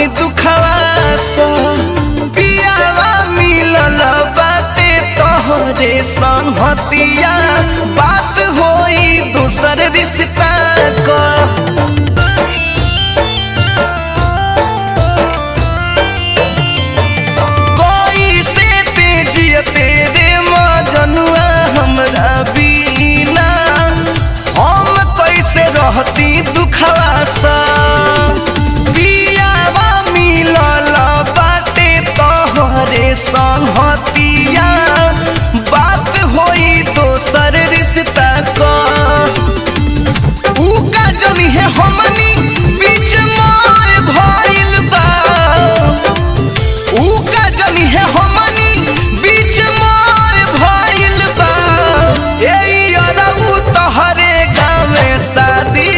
सहती दुखवास पियावा मिलल बाटे तोहरे संगतिया बात होई दूसर रिश्ता का तेरे मजनुआ हमरा बीना हम कैसे रहती दुखवास पियावा मिलल बाटे तोहरे संगतिया बात होई दोसर रिश्ता का उका जमी है हमनी बीच मार भइल बा उका जमी है हमनी बीच मार भइल बा ए अरऊ तोहरे गाँव में शादी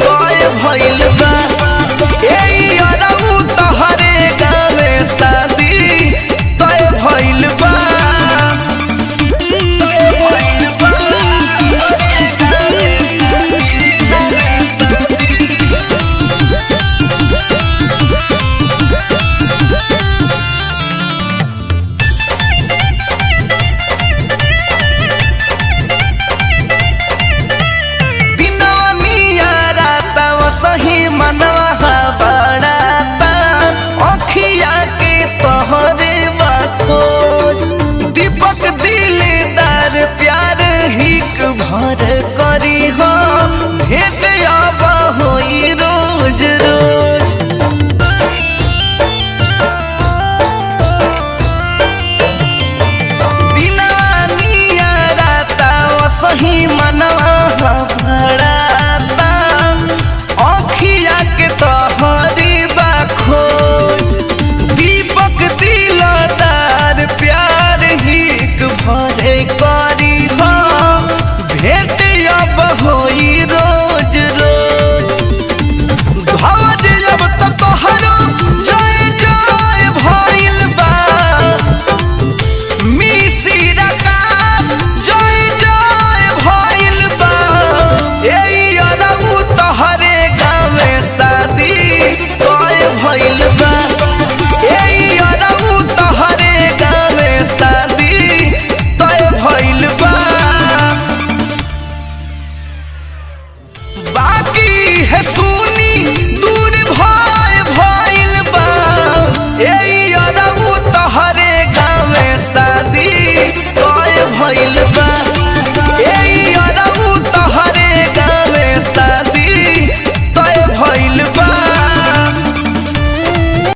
तोय भइल बा ए अरऊ तोहरे गाँव में शादी तोय भइल बा सही मनवा बड़ाता अखिया के तोहरे खोज दीपक दिलदार प्यार हिक भर करी हो भेट अब होई रोज रोज दिनवा निया राता सही